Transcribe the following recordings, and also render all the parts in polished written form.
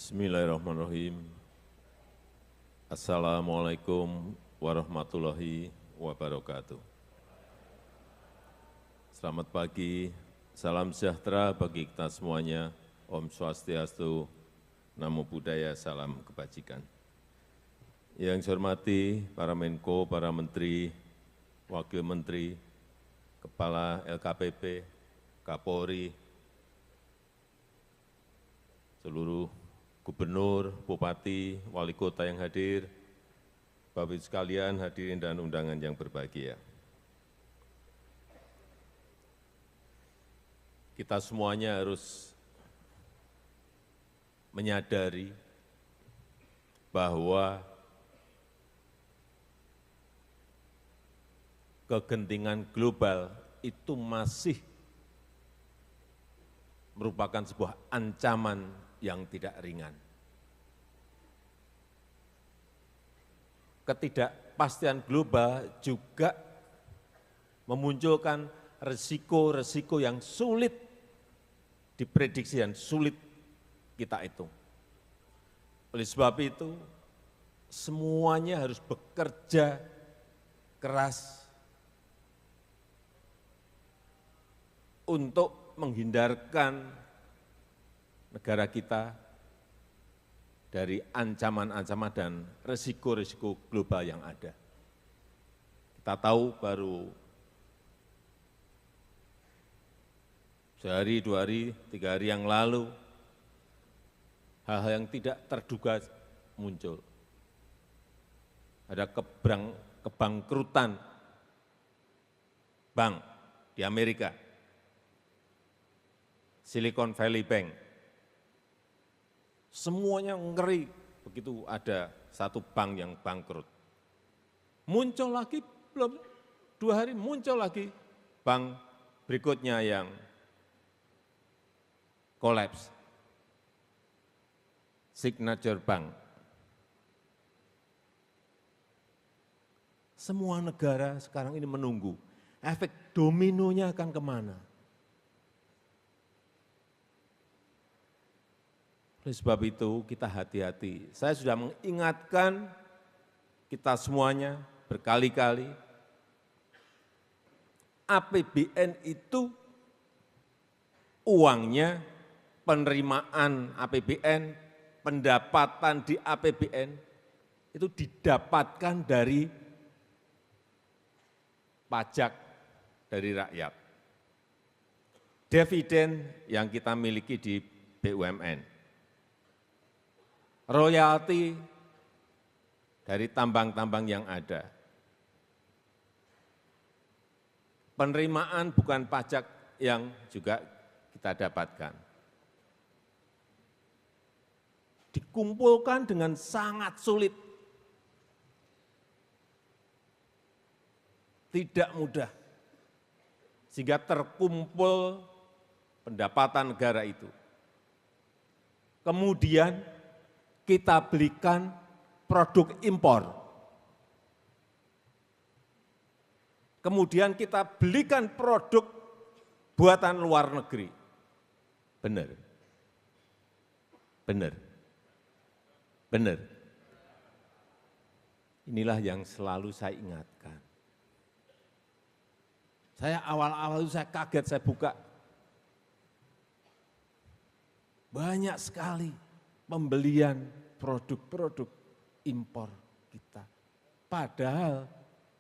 Bismillahirrahmanirrahim. Assalamualaikum warahmatullahi wabarakatuh. Selamat pagi, salam sejahtera bagi kita semuanya. Om Swastiastu, Namo Buddhaya, salam kebajikan. Yang saya hormati para Menko, para Menteri, Wakil Menteri, Kepala LKPP, Kapolri, seluruh Gubernur, Bupati, Wali Kota yang hadir, Bapak Ibu sekalian, hadirin dan undangan yang berbahagia. Kita semuanya harus menyadari bahwa kegentingan global itu masih merupakan sebuah ancaman yang tidak ringan. Ketidakpastian global juga memunculkan resiko-resiko yang sulit diprediksi dan sulit kita hitung. Oleh sebab itu, semuanya harus bekerja keras untuk menghindarkan negara kita dari ancaman-ancaman dan risiko-risiko global yang ada. Kita tahu baru sehari, 2 hari, 3 hari yang lalu, hal-hal yang tidak terduga muncul. Ada kebangkrutan bank di Amerika, Silicon Valley Bank. Semuanya ngeri begitu ada satu bank yang bangkrut. Muncul lagi, belum 2 hari muncul lagi bank berikutnya yang kolaps. Signature Bank. Semua negara sekarang ini menunggu efek dominonya akan kemana. Oleh sebab itu kita hati-hati. Saya sudah mengingatkan kita semuanya berkali-kali, APBN itu uangnya, penerimaan APBN, pendapatan di APBN itu didapatkan dari pajak dari rakyat. Dividen yang kita miliki di BUMN. Royalti dari tambang-tambang yang ada. Penerimaan bukan pajak yang juga kita dapatkan. Dikumpulkan dengan sangat sulit. Tidak mudah. Sehingga terkumpul pendapatan negara itu. Kemudian kita belikan produk impor. Kemudian kita belikan produk buatan luar negeri. Benar. Benar. Benar. Inilah yang selalu saya ingatkan. Saya awal-awal itu saya kaget, saya buka. Banyak sekali pembelian produk-produk impor kita. Padahal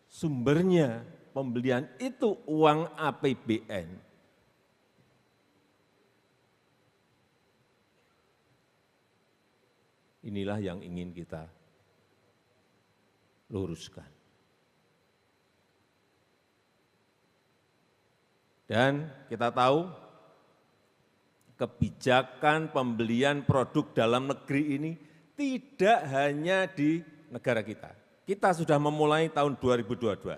sumbernya pembelian itu uang APBN. Inilah yang ingin kita luruskan. Dan kita tahu kebijakan pembelian produk dalam negeri ini tidak hanya di negara kita. Kita sudah memulai tahun 2022.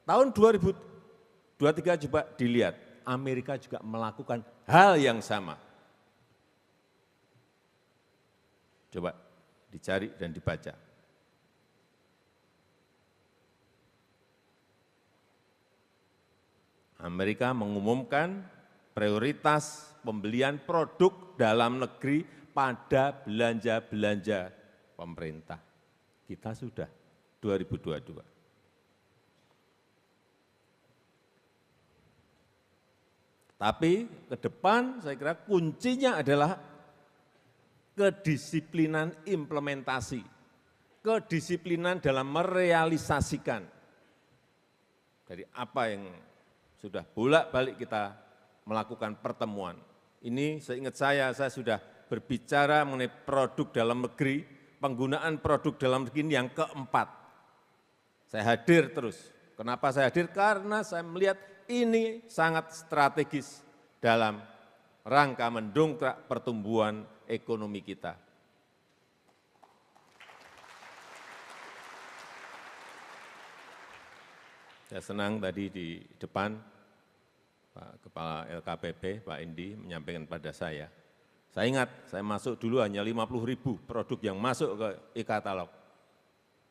Tahun 2023 coba dilihat, Amerika juga melakukan hal yang sama. Coba dicari dan dibaca. Amerika mengumumkan prioritas pembelian produk dalam negeri pada belanja-belanja pemerintah. Kita sudah 2022. Tapi ke depan saya kira kuncinya adalah kedisiplinan implementasi, kedisiplinan dalam merealisasikan dari apa yang sudah bolak-balik kita melakukan pertemuan. Ini seingat saya sudah berbicara mengenai produk dalam negeri, penggunaan produk dalam negeri ini yang keempat. Saya hadir terus. Kenapa saya hadir? Karena saya melihat ini sangat strategis dalam rangka mendongkrak pertumbuhan ekonomi kita. Saya senang tadi di depan Pak Kepala LKPP, Pak Indi, menyampaikan pada saya ingat, saya masuk dulu hanya 50.000 produk yang masuk ke e-katalog.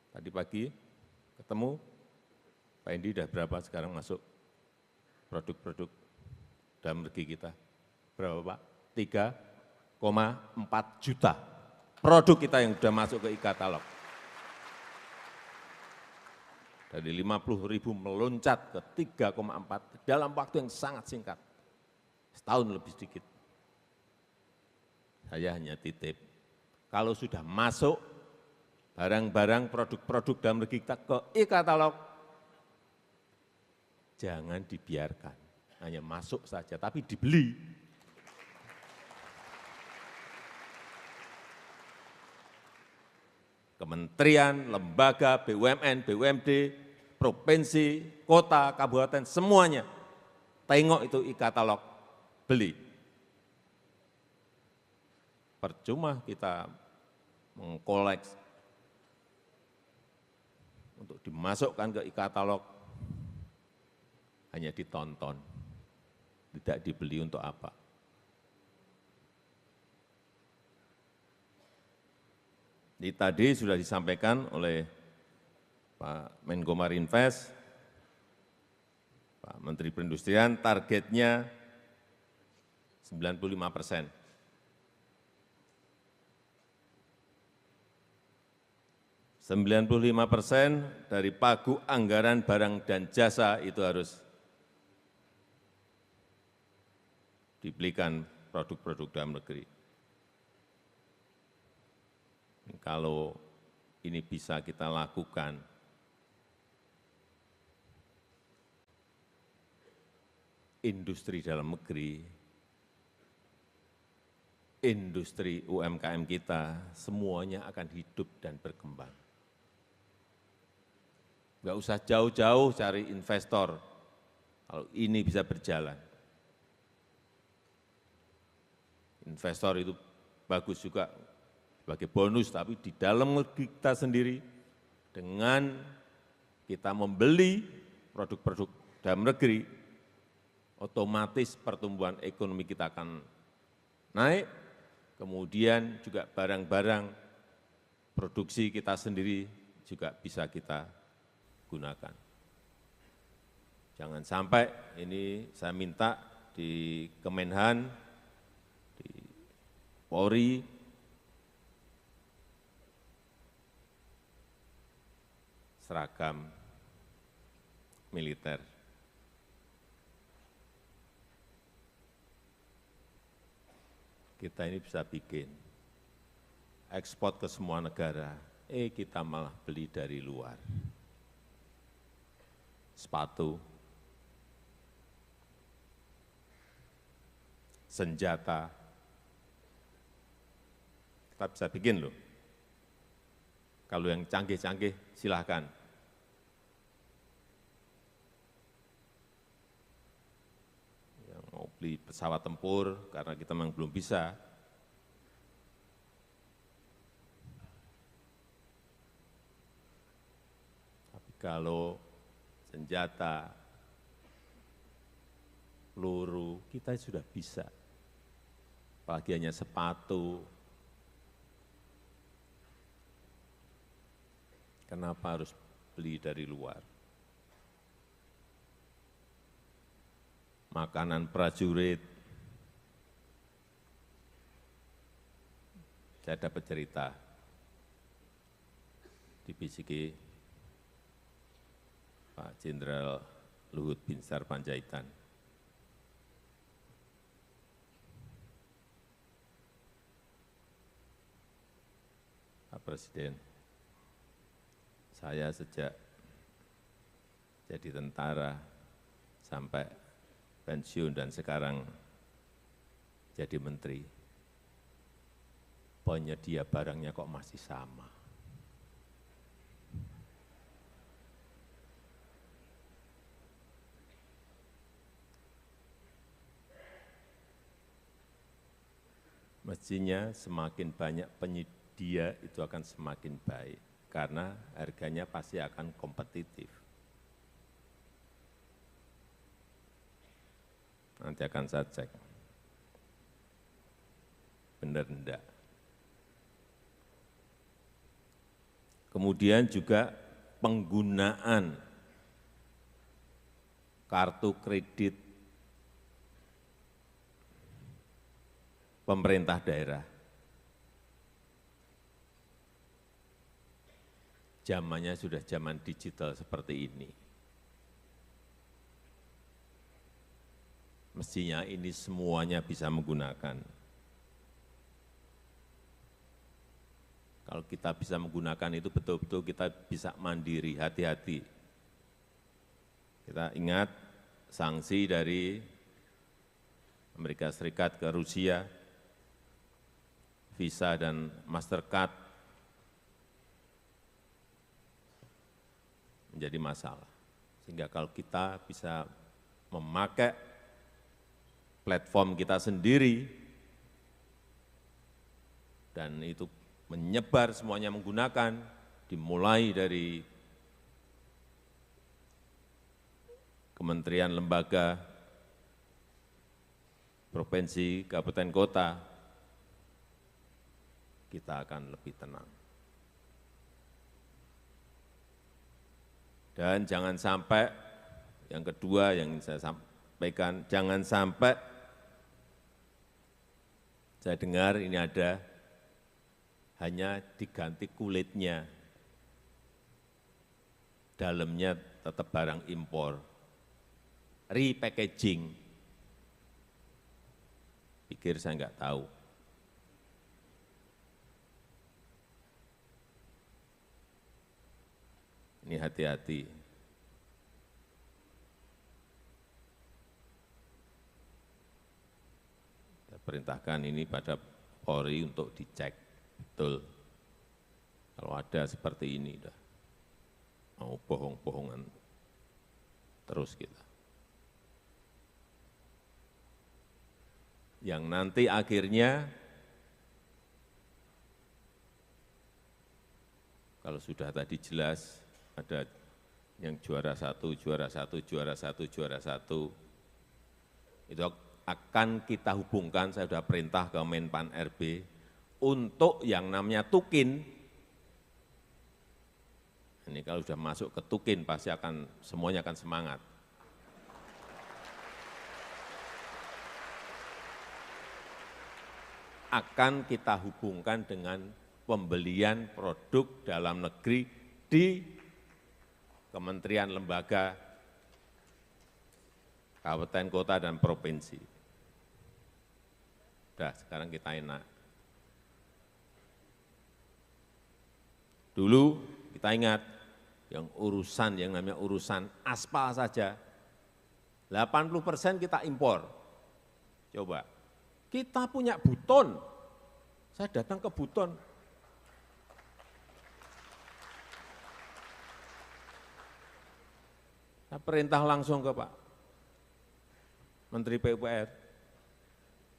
Tadi pagi ketemu, Pak Indi sudah berapa sekarang masuk produk-produk dalam negeri kita? Berapa Pak? 3,4 juta produk kita yang sudah masuk ke e-katalog. Dari 50.000 meloncat ke 3,4 dalam waktu yang sangat singkat, setahun lebih sedikit. Saya hanya titip, kalau sudah masuk barang-barang produk-produk dalam negeri kita ke e-katalog, jangan dibiarkan, hanya masuk saja, tapi dibeli. Kementerian, lembaga, BUMN, BUMD, provinsi, kota, kabupaten, semuanya tengok itu e-katalog, beli. Percuma kita mengkoleks untuk dimasukkan ke e-katalog, hanya ditonton, tidak dibeli untuk apa. Ini tadi sudah disampaikan oleh Pak Menko Marinvest, Pak Menteri Perindustrian, targetnya 95%. 95% dari pagu anggaran barang dan jasa itu harus dibelikan produk-produk dalam negeri. Kalau ini bisa kita lakukan, industri dalam negeri, industri UMKM kita, semuanya akan hidup dan berkembang. Enggak usah jauh-jauh cari investor, kalau ini bisa berjalan. Investor itu bagus juga sebagai bonus, tapi di dalam negeri kita sendiri, dengan kita membeli produk-produk dalam negeri, otomatis pertumbuhan ekonomi kita akan naik, kemudian juga barang-barang produksi kita sendiri juga bisa kita gunakan. Jangan sampai ini saya minta di Kemenhan, di Polri, seragam militer. Kita ini bisa bikin, ekspor ke semua negara, kita malah beli dari luar. Sepatu, senjata, kita bisa bikin loh. Kalau yang canggih-canggih silahkan. Yang mau beli pesawat tempur karena kita memang belum bisa. Tapi kalau senjata, peluru, kita sudah bisa. Apalagi hanya sepatu. Kenapa harus beli dari luar? Makanan prajurit, saya dapat cerita dibisiki Pak Jenderal Luhut Binsar Panjaitan. Pak Presiden, saya sejak jadi tentara sampai pensiun dan sekarang jadi menteri, penyedia barangnya kok masih sama. Mestinya semakin banyak penyedia itu akan semakin baik, karena harganya pasti akan kompetitif. Nanti akan saya cek, benar enggak. Kemudian juga penggunaan kartu kredit pemerintah daerah. Zamannya sudah zaman digital seperti ini. Mestinya ini semuanya bisa menggunakan. Kalau kita bisa menggunakan itu betul-betul kita bisa mandiri, hati-hati. Kita ingat sanksi dari Amerika Serikat ke Rusia, Visa dan Mastercard menjadi masalah. Sehingga kalau kita bisa memakai platform kita sendiri dan itu menyebar semuanya menggunakan, dimulai dari kementerian, lembaga, provinsi, kabupaten, kota, kita akan lebih tenang. Dan jangan sampai, yang kedua yang ingin saya sampaikan, jangan sampai saya dengar ini ada hanya diganti kulitnya, dalamnya tetap barang impor, repackaging. Pikir saya enggak tahu. Ini hati-hati. Saya perintahkan ini pada Polri untuk dicek. Betul, kalau ada seperti ini, udah mau bohong-bohongan terus kita. Yang nanti akhirnya, kalau sudah tadi jelas, ada yang juara satu, juara satu, juara satu, juara satu, itu akan kita hubungkan, saya sudah perintah ke Menpan RB, untuk yang namanya tukin. Ini kalau sudah masuk ke tukin pasti akan semuanya akan semangat. Akan kita hubungkan dengan pembelian produk dalam negeri di kementerian, lembaga, kabupaten, kota, dan provinsi. Sudah, sekarang kita enak. Dulu kita ingat, yang namanya urusan aspal saja, 80% kita impor. Coba, kita punya Buton, saya datang ke Buton, saya perintah langsung ke Pak Menteri PUPR,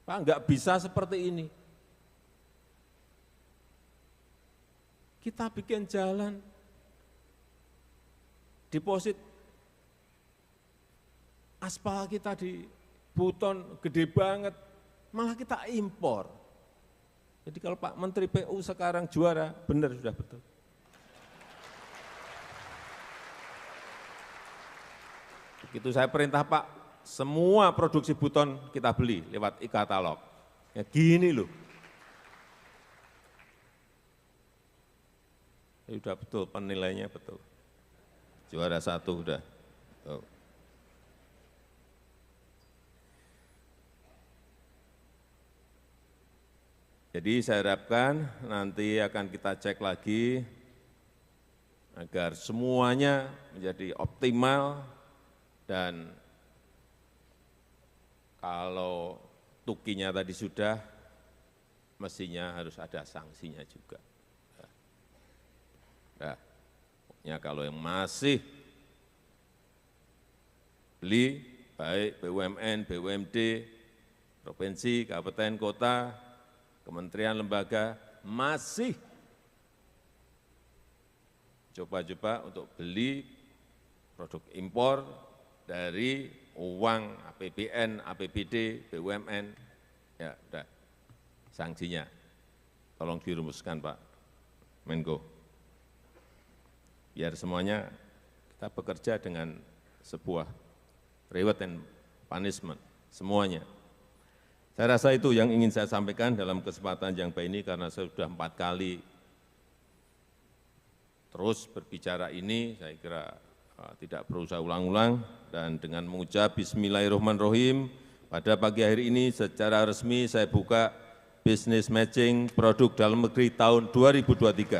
Pak enggak bisa seperti ini. Kita bikin jalan, deposit aspal kita di Buton gede banget, malah kita impor. Jadi kalau Pak Menteri PU sekarang juara, benar sudah betul. Begitu saya perintah Pak, semua produksi Buton kita beli lewat e-katalog. Ya gini loh. Sudah betul, penilainya betul. Juara 1 sudah. Tuh. Jadi saya harapkan nanti akan kita cek lagi agar semuanya menjadi optimal dan kalau tukinya tadi sudah, mestinya harus ada sanksinya juga. Nah, pokoknya kalau yang masih beli, baik BUMN, BUMD, provinsi, kabupaten, kota, kementerian, lembaga, masih coba-coba untuk beli produk impor dari uang APBN, APBD, BUMN, ya udah, sanksinya tolong dirumuskan Pak Menko. Biar semuanya kita bekerja dengan sebuah reward and punishment, semuanya. Saya rasa itu yang ingin saya sampaikan dalam kesempatan yang baik ini karena saya sudah 4 kali terus berbicara ini, saya kira tidak perlu saya ulang-ulang, dan dengan mengucap Bismillahirrahmanirrahim, pada pagi hari ini secara resmi saya buka Business Matching Produk Dalam Negeri tahun 2023.